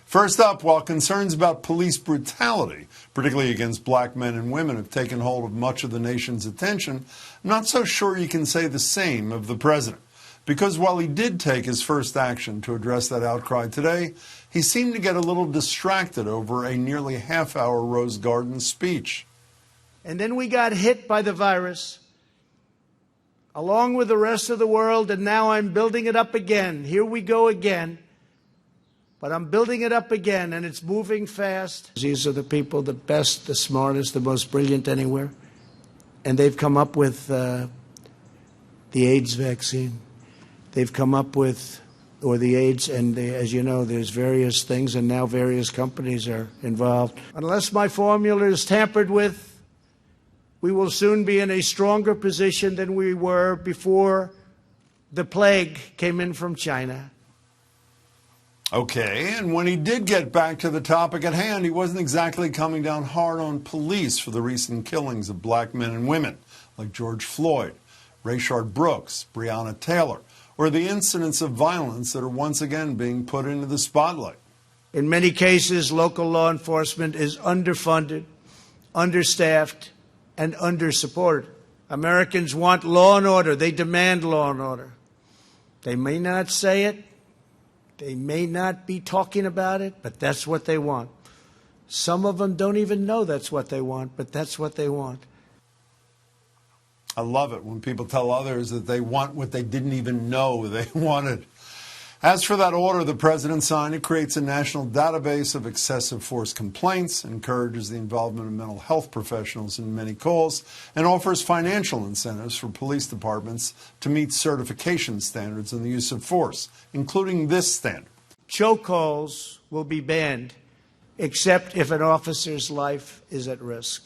First up, while concerns about police brutality, particularly against black men and women, have taken hold of much of the nation's attention, I'm not so sure you can say the same of the president. Because while he did take his first action to address that outcry today, he seemed to get a little distracted over a nearly half-hour Rose Garden speech. And then we got hit by the virus, along with the rest of the world, and now I'm building it up again. Here we go again. But I'm building it up again, and it's moving fast. These are the people, the best, the smartest, the most brilliant anywhere. And they've come up with the AIDS vaccine. They've come up with, or the AIDS, and as you know, there's various things, and now various companies are involved. Unless my formula is tampered with, we will soon be in a stronger position than we were before the plague came in from China. Okay, and when he did get back to the topic at hand, he wasn't exactly coming down hard on police for the recent killings of black men and women, like George Floyd, Rayshard Brooks, Breonna Taylor, or the incidents of violence that are once again being put into the spotlight. In many cases, local law enforcement is underfunded, understaffed, and undersupported. Americans want law and order. They demand law and order. They may not say it. They may not be talking about it, but that's what they want. Some of them don't even know that's what they want, but that's what they want. I love it when people tell others that they want what they didn't even know they wanted. As for that order the president signed, it creates a national database of excessive force complaints, encourages the involvement of mental health professionals in many calls, and offers financial incentives for police departments to meet certification standards in the use of force, including this standard. Chokeholds will be banned, except if an officer's life is at risk.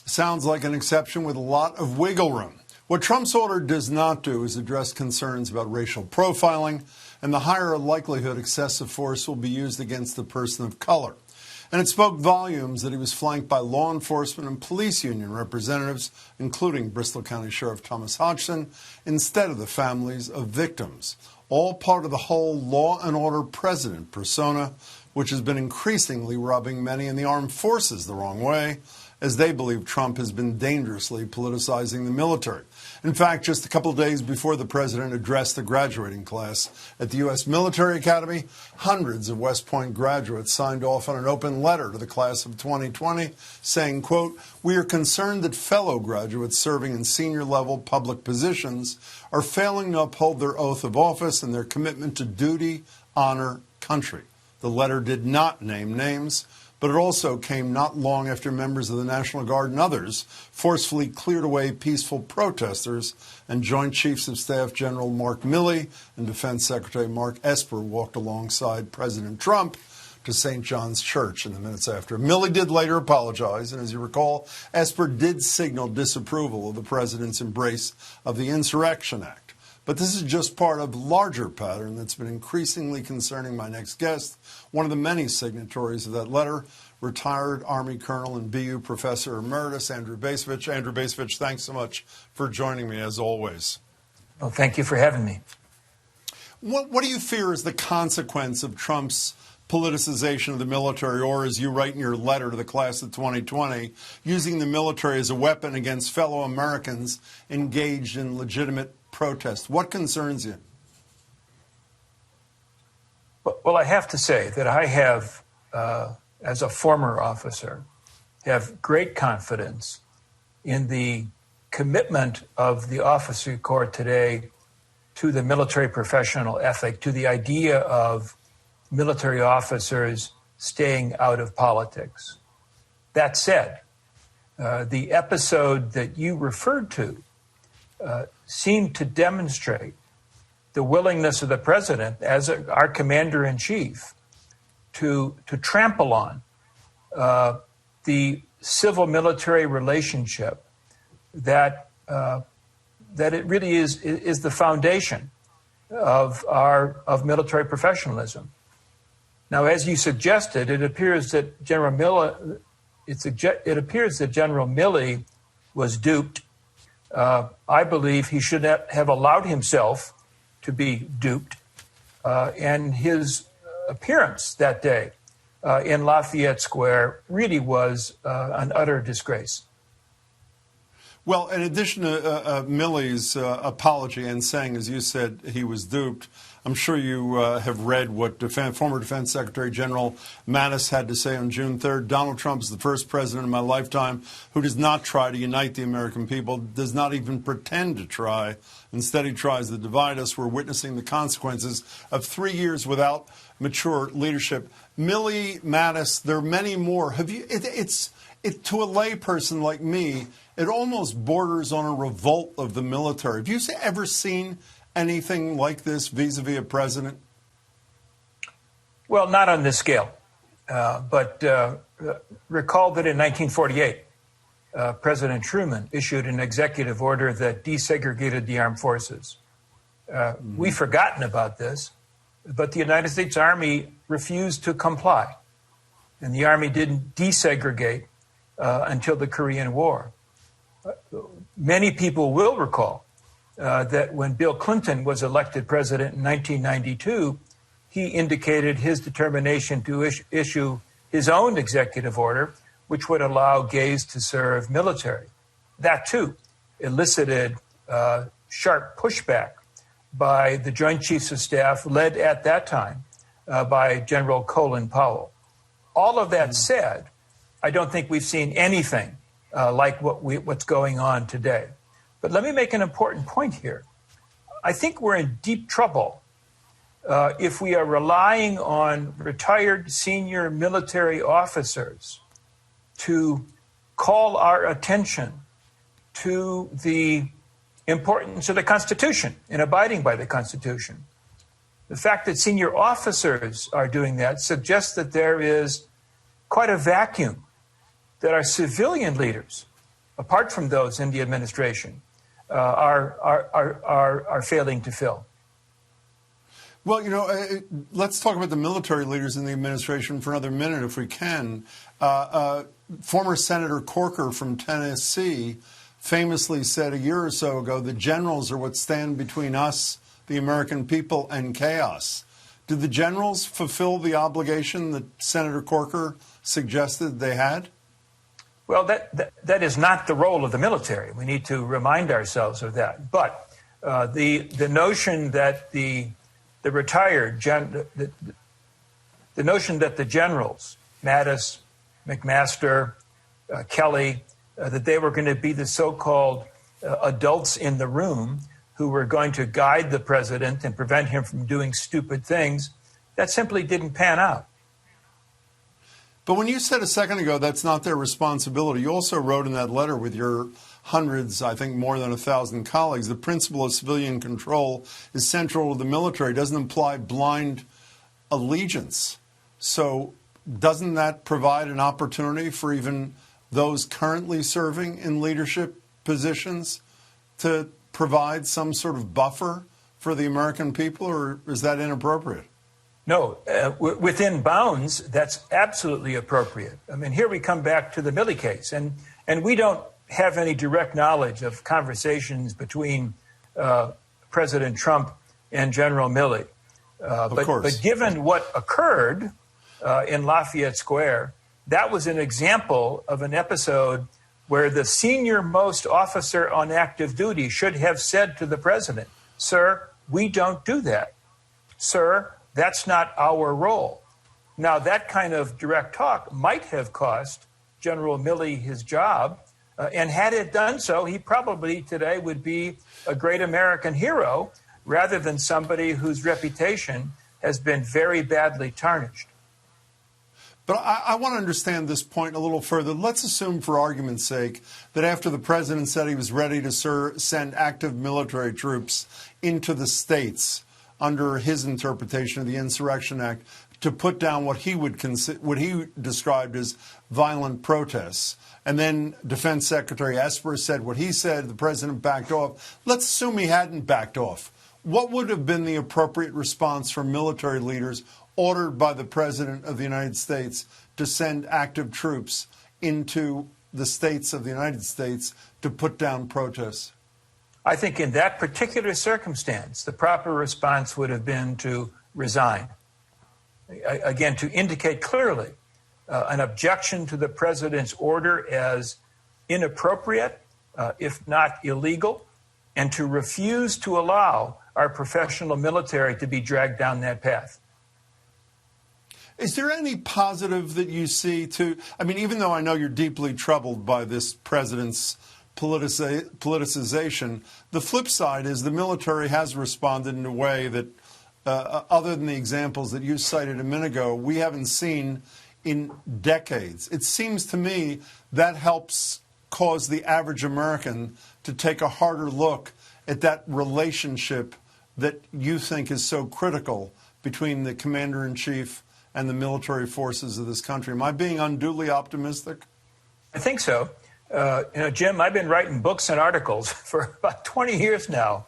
Sounds like an exception with a lot of wiggle room. What Trump's order does not do is address concerns about racial profiling and the higher likelihood excessive force will be used against the person of color. And it spoke volumes that he was flanked by law enforcement and police union representatives, including Bristol County Sheriff Thomas Hodgson, instead of the families of victims. All part of the whole law and order president persona, which has been increasingly rubbing many in the armed forces the wrong way, as they believe Trump has been dangerously politicizing the military. In fact, just a couple of days before the president addressed the graduating class at the U.S. Military Academy, hundreds of West Point graduates signed off on an open letter to the class of 2020 saying, quote, "We are concerned that fellow graduates serving in senior-level public positions are failing to uphold their oath of office and their commitment to duty, honor, country." The letter did not name names, but it also came not long after members of the National Guard and others forcefully cleared away peaceful protesters, and Joint Chiefs of Staff General Mark Milley and Defense Secretary Mark Esper walked alongside President Trump to St. John's Church in the minutes after. Milley did later apologize, and as you recall, Esper did signal disapproval of the president's embrace of the Insurrection Act. But this is just part of a larger pattern that's been increasingly concerning my next guest, one of the many signatories of that letter, retired Army Colonel and BU Professor Emeritus Andrew Bacevich. Andrew Bacevich, thanks so much for joining me, as always. Well, thank you for having me. What do you fear is the consequence of Trump's politicization of the military, or, as you write in your letter to the class of 2020, using the military as a weapon against fellow Americans engaged in legitimate protest? What concerns you? Well, I have to say that I have, as a former officer, have great confidence in the commitment of the officer corps today to the military professional ethic, to the idea of military officers staying out of politics. That said, the episode that you referred to seemed to demonstrate the willingness of the president, as our commander-in-chief, to trample on the civil-military relationship that it really is the foundation of military professionalism. Now, as you suggested, it appears that General Milley was duped. I believe he should have allowed himself to be duped, and his appearance that day in Lafayette Square really was an utter disgrace. Well, in addition to Milley's apology and saying, as you said, he was duped, I'm sure you have read what former Defense Secretary General Mattis had to say on June 3rd. Donald Trump is the first president in my lifetime who does not try to unite the American people, does not even pretend to try. Instead, he tries to divide us. We're witnessing the consequences of 3 years without mature leadership. Milley, Mattis, there are many more. Have you? To a layperson like me, it almost borders on a revolt of the military. Have you ever seen anything like this vis-a-vis a president? Well, not on this scale. But recall that in 1948, President Truman issued an executive order that desegregated the armed forces. We've forgotten about this, but the United States Army refused to comply. And the Army didn't desegregate until the Korean War. Many people will recall that when Bill Clinton was elected president in 1992, he indicated his determination to issue his own executive order, which would allow gays to serve military. That, too, elicited sharp pushback by the Joint Chiefs of Staff, led at that time by General Colin Powell. All of that said, I don't think we've seen anything like what's going on today. But let me make an important point here. I think we're in deep trouble if we are relying on retired senior military officers to call our attention to the importance of the Constitution and abiding by the Constitution. The fact that senior officers are doing that suggests that there is quite a vacuum that our civilian leaders, apart from those in the administration, are failing to fill. Well, you know, let's talk about the military leaders in the administration for another minute, if we can. Former Senator Corker from Tennessee famously said a year or so ago, the generals are what stand between us, the American people, and chaos. Did the generals fulfill the obligation that Senator Corker suggested they had? Well, that is not the role of the military. We need to remind ourselves of that. But the notion that the notion that the generals, Mattis, McMaster, Kelly, that they were going to be the so-called adults in the room who were going to guide the president and prevent him from doing stupid things, that simply didn't pan out. But when you said a second ago that's not their responsibility, you also wrote in that letter with your hundreds, I think more than 1,000 colleagues, the principle of civilian control is central to the military. It doesn't imply blind allegiance. So doesn't that provide an opportunity for even those currently serving in leadership positions to provide some sort of buffer for the American people, or is that inappropriate? No, within bounds, that's absolutely appropriate. I mean, here we come back to the Milley case, and we don't have any direct knowledge of conversations between President Trump and General Milley. But given what occurred in Lafayette Square, that was an example of an episode where the senior most officer on active duty should have said to the president, "Sir, we don't do that. Sir, that's not our role." Now, that kind of direct talk might have cost General Milley his job, and had it done so, he probably today would be a great American hero rather than somebody whose reputation has been very badly tarnished. But I want to understand this point a little further. Let's assume, for argument's sake, that after the president said he was ready to send active military troops into the states under his interpretation of the Insurrection Act to put down what he described as violent protests. And then Defense Secretary Esper said what he said, the president backed off. Let's assume he hadn't backed off. What would have been the appropriate response from military leaders ordered by the President of the United States to send active troops into the states of the United States to put down protests? I think in that particular circumstance, the proper response would have been to resign. again, to indicate clearly an objection to the president's order as inappropriate, if not illegal, and to refuse to allow our professional military to be dragged down that path. Is there any positive that you see to, I mean, even though I know you're deeply troubled by this president's politicization, the flip side is the military has responded in a way that, other than the examples that you cited a minute ago, we haven't seen in decades. It seems to me that helps cause the average American to take a harder look at that relationship that you think is so critical between the commander-in-chief and the military forces of this country. Am I being unduly optimistic? I think so. Jim, I've been writing books and articles for about 20 years now,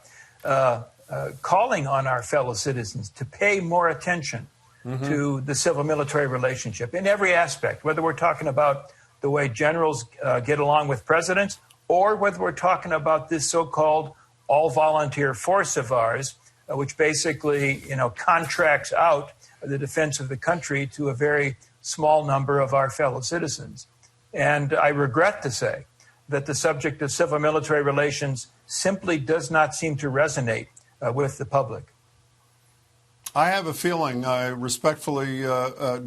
calling on our fellow citizens to pay more attention to the civil-military relationship in every aspect, whether we're talking about the way generals get along with presidents, or whether we're talking about this so-called all-volunteer force of ours, which basically, contracts out the defense of the country to a very small number of our fellow citizens. And I regret to say that the subject of civil-military relations simply does not seem to resonate with the public. I have a feeling, I respectfully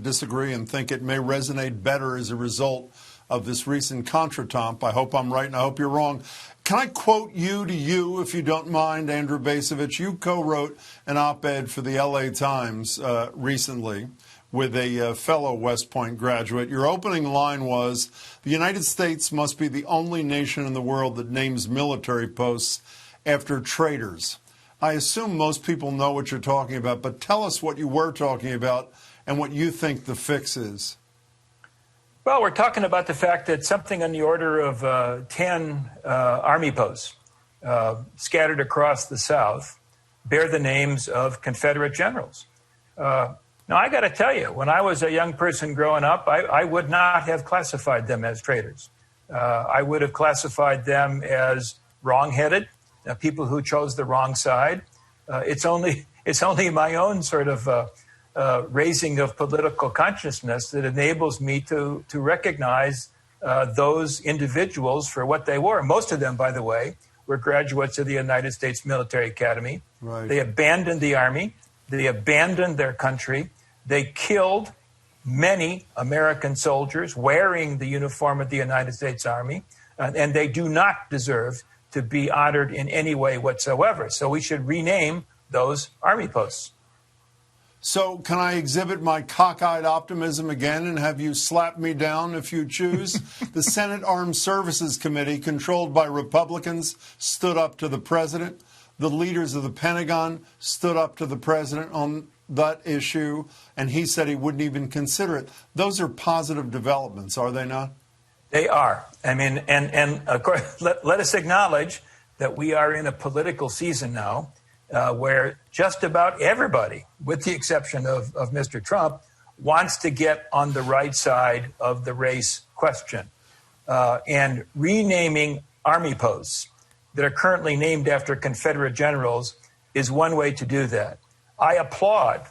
disagree and think it may resonate better as a result of this recent contretemps. I hope I'm right and I hope you're wrong. Can I quote you to you, if you don't mind, Andrew Bacevich? You co-wrote an op-ed for the LA Times recently with a fellow West Point graduate. Your opening line was, "The United States must be the only nation in the world that names military posts after traitors." I assume most people know what you're talking about, but tell us what you were talking about and what you think the fix is. Well, we're talking about the fact that something on the order of 10 Army posts scattered across the South bear the names of Confederate generals. Now, I got to tell you, when I was a young person growing up, I would not have classified them as traitors. I would have classified them as wrong-headed, people who chose the wrong side. It's only my own sort of raising of political consciousness that enables me to recognize those individuals for what they were. Most of them, by the way, were graduates of the United States Military Academy. Right. They abandoned the Army. They abandoned their country. They killed many American soldiers wearing the uniform of the United States Army, and they do not deserve to be honored in any way whatsoever. So we should rename those Army posts. So can I exhibit my cockeyed optimism again and have you slap me down if you choose? The Senate Armed Services Committee, controlled by Republicans, stood up to the president. The leaders of the Pentagon stood up to the president on that issue, and he said he wouldn't even consider it. Those are positive developments, are they not? They are. I mean, and of course, let us acknowledge that we are in a political season now where just about everybody, with the exception of Mr. Trump, wants to get on the right side of the race question. And renaming Army posts that are currently named after Confederate generals is one way to do that. I applaud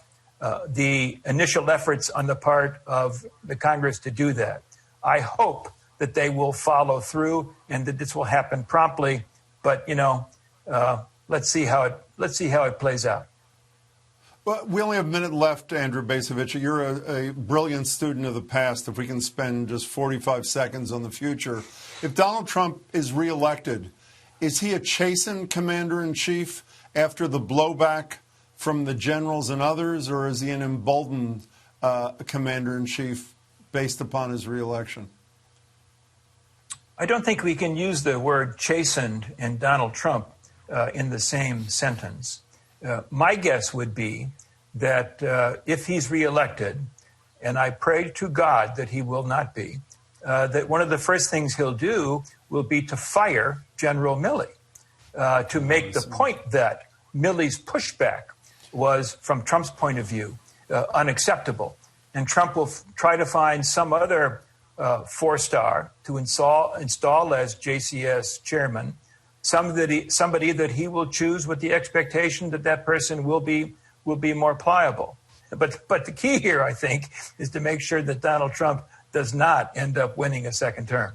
the initial efforts on the part of the Congress to do that. I hope that they will follow through and that this will happen promptly. But, let's see how it plays out. Well, we only have a minute left, Andrew Bacevich. You're a brilliant student of the past. If we can spend just 45 seconds on the future. If Donald Trump is reelected, is he a chastened commander-in-chief after the blowback from the generals and others, or is he an emboldened commander-in-chief based upon his reelection? I don't think we can use the word chastened and Donald Trump in the same sentence. My guess would be that if he's reelected, and I pray to God that he will not be, that one of the first things he'll do will be to fire General Milley, to make the point that Milley's pushback was, from Trump's point of view, unacceptable. And Trump will try to find some other four-star to install as JCS chairman, somebody that he will choose with the expectation that that person will be more pliable. But the key here, I think, is to make sure that Donald Trump does not end up winning a second term.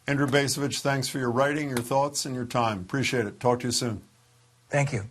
Andrew Bacevich, thanks for your writing, your thoughts, and your time. Appreciate it. Talk to you soon. Thank you.